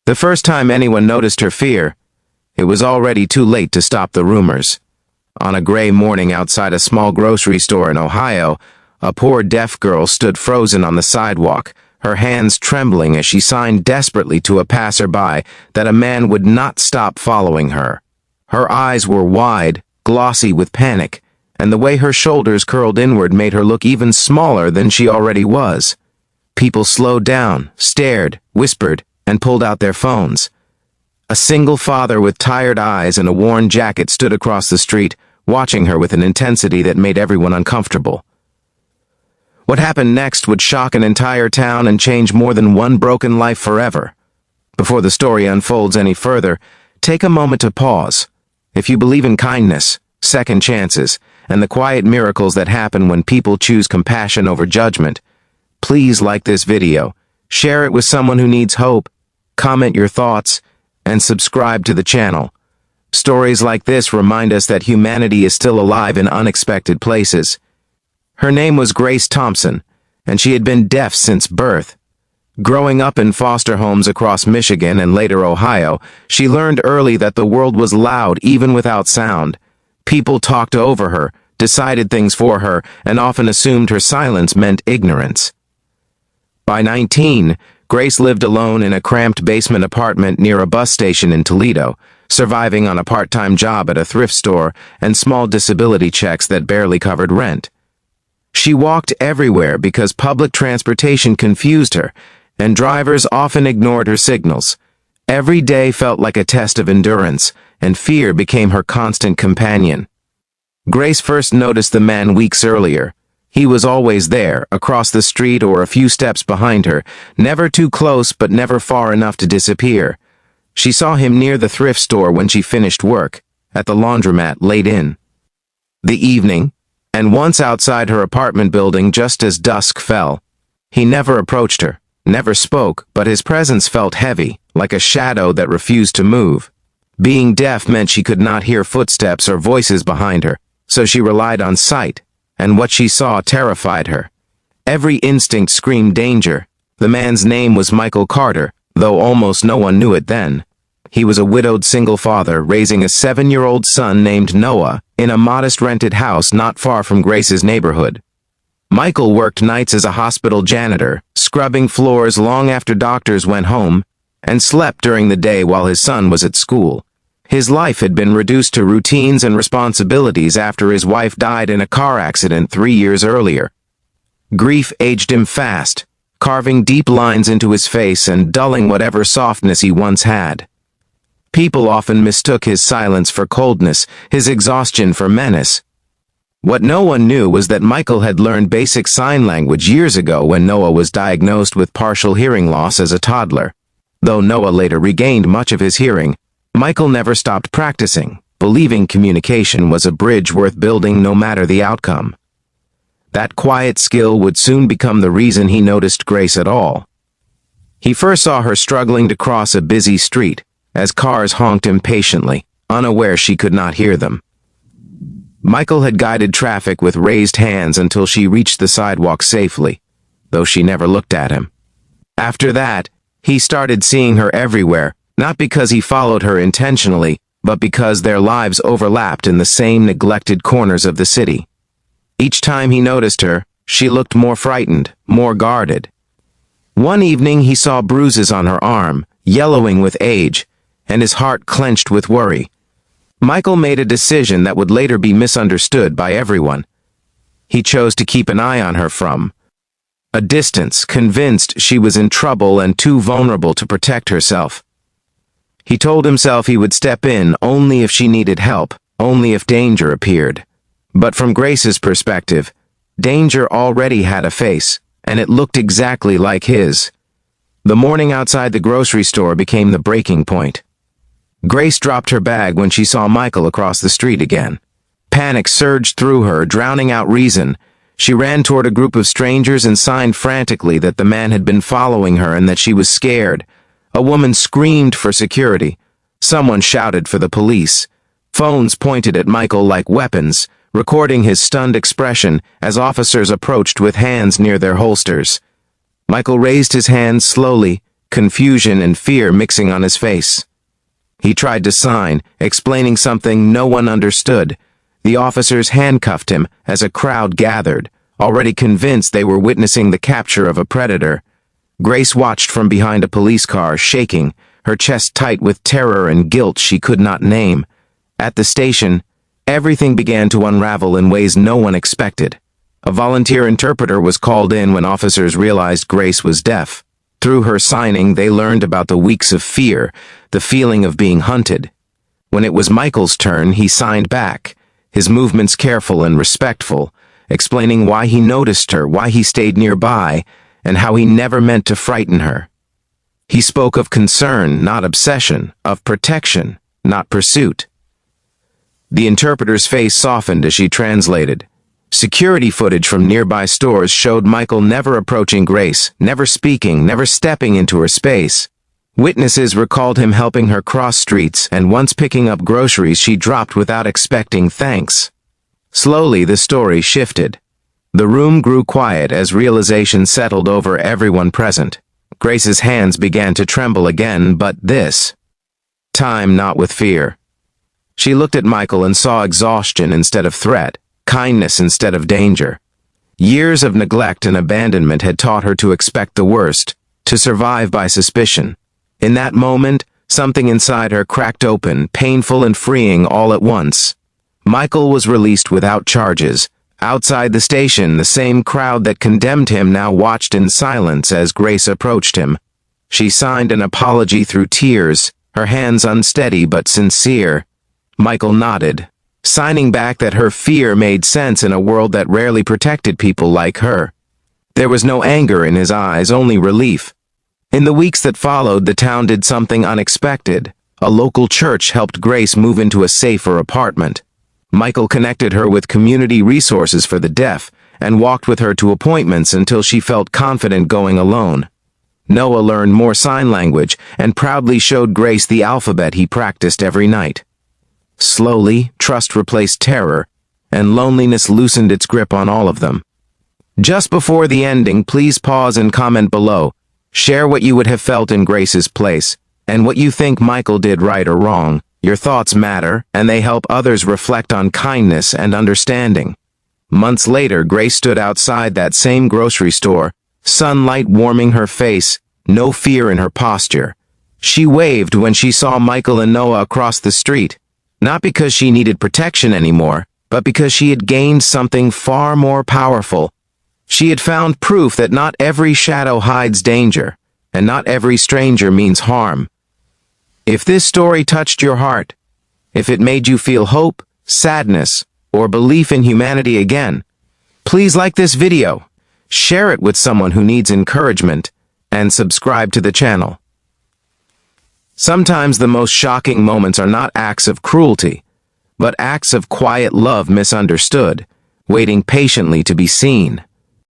The first time anyone noticed her fear, it was already too late to stop the rumors. On a gray morning outside a small grocery store in Ohio, a poor deaf girl stood frozen on the sidewalk, her hands trembling as she signed desperately to a passerby that a man would not stop following her. Her eyes were wide, glossy with panic, and the way her shoulders curled inward made her look even smaller than she already was. People slowed down, stared, whispered, and pulled out their phones. A single father with tired eyes and a worn jacket stood across the street, watching her with an intensity that made everyone uncomfortable. What happened next would shock an entire town and change more than one broken life forever. Before the story unfolds any further, take a moment to pause. If you believe in kindness, second chances, and the quiet miracles that happen when people choose compassion over judgment, please like this video, share it with someone who needs hope, comment your thoughts, and subscribe to the channel. Stories like this remind us that humanity is still alive in unexpected places. Her name was Grace Thompson, and she had been deaf since birth. Growing up in foster homes across Michigan and later Ohio, she learned early that the world was loud even without sound. People talked over her, decided things for her, and often assumed her silence meant ignorance. By 19, Grace lived alone in a cramped basement apartment near a bus station in Toledo, surviving on a part-time job at a thrift store and small disability checks that barely covered rent. She walked everywhere because public transportation confused her, and drivers often ignored her signals. Every day felt like a test of endurance, and fear became her constant companion. Grace first noticed the man weeks earlier. He was always there, across the street or a few steps behind her, never too close but never far enough to disappear. She saw him near the thrift store when she finished work, at the laundromat late in the evening, and once outside her apartment building just as dusk fell. He never approached her, never spoke, but his presence felt heavy, like a shadow that refused to move. Being deaf meant she could not hear footsteps or voices behind her, so she relied on sight, and what she saw terrified her. Every instinct screamed danger. The man's name was Michael Carter, though almost no one knew it then. He was a widowed single father raising a 7-year-old son named Noah in a modest rented house not far from Grace's neighborhood. Michael worked nights as a hospital janitor, scrubbing floors long after doctors went home, and slept during the day while his son was at school. His life had been reduced to routines and responsibilities after his wife died in a car accident 3 years earlier. Grief aged him fast, carving deep lines into his face and dulling whatever softness he once had. People often mistook his silence for coldness, his exhaustion for menace. What no one knew was that Michael had learned basic sign language years ago when Noah was diagnosed with partial hearing loss as a toddler. Though Noah later regained much of his hearing, Michael never stopped practicing, believing communication was a bridge worth building no matter the outcome. That quiet skill would soon become the reason he noticed Grace at all. He first saw her struggling to cross a busy street, as cars honked impatiently, unaware she could not hear them. Michael had guided traffic with raised hands until she reached the sidewalk safely, though she never looked at him. After that, he started seeing her everywhere, not because he followed her intentionally, but because their lives overlapped in the same neglected corners of the city. Each time he noticed her, she looked more frightened, more guarded. One evening he saw bruises on her arm, yellowing with age, and his heart clenched with worry. Michael made a decision that would later be misunderstood by everyone. He chose to keep an eye on her from a distance, convinced she was in trouble and too vulnerable to protect herself. He told himself he would step in only if she needed help, only if danger appeared. But from Grace's perspective, danger already had a face, and it looked exactly like his. The morning outside the grocery store became the breaking point. Grace dropped her bag when she saw Michael across the street again. Panic surged through her, drowning out reason. She ran toward a group of strangers and signed frantically that the man had been following her and that she was scared. A woman screamed for security. Someone shouted for the police. Phones pointed at Michael like weapons, recording his stunned expression as officers approached with hands near their holsters. Michael raised his hands slowly, confusion and fear mixing on his face. He tried to sign, explaining something no one understood. The officers handcuffed him as a crowd gathered, already convinced they were witnessing the capture of a predator. Grace watched from behind a police car, shaking, her chest tight with terror and guilt she could not name. At the station, everything began to unravel in ways no one expected. A volunteer interpreter was called in when officers realized Grace was deaf. Through her signing, they learned about the weeks of fear, the feeling of being hunted. When it was Michael's turn, he signed back, his movements careful and respectful, explaining why he noticed her, why he stayed nearby, and how he never meant to frighten her. He spoke of concern, not obsession, of protection, not pursuit. The interpreter's face softened as she translated. Security footage from nearby stores showed Michael never approaching Grace, never speaking, never stepping into her space. Witnesses recalled him helping her cross streets, and once picking up groceries she dropped without expecting thanks. Slowly, the story shifted. The room grew quiet as realization settled over everyone present. Grace's hands began to tremble again, but this time not with fear. She looked at Michael and saw exhaustion instead of threat, kindness instead of danger. Years of neglect and abandonment had taught her to expect the worst, to survive by suspicion. In that moment, something inside her cracked open, painful and freeing all at once. Michael was released without charges. Outside the station, the same crowd that condemned him now watched in silence as Grace approached him. She signed an apology through tears, her hands unsteady but sincere. Michael nodded, signing back that her fear made sense in a world that rarely protected people like her. There was no anger in his eyes, only relief. In the weeks that followed, the town did something unexpected. A local church helped Grace move into a safer apartment. Michael connected her with community resources for the deaf and walked with her to appointments until she felt confident going alone. Noah learned more sign language and proudly showed Grace the alphabet he practiced every night. Slowly, trust replaced terror, and loneliness loosened its grip on all of them. Just before the ending, please pause and comment below. Share what you would have felt in Grace's place, and what you think Michael did right or wrong. Your thoughts matter, and they help others reflect on kindness and understanding. Months later, Grace stood outside that same grocery store, sunlight warming her face, no fear in her posture. She waved when she saw Michael and Noah across the street, not because she needed protection anymore, but because she had gained something far more powerful. She had found proof that not every shadow hides danger, and not every stranger means harm. If this story touched your heart, if it made you feel hope, sadness, or belief in humanity again, please like this video, share it with someone who needs encouragement, and subscribe to the channel. Sometimes the most shocking moments are not acts of cruelty, but acts of quiet love misunderstood, waiting patiently to be seen.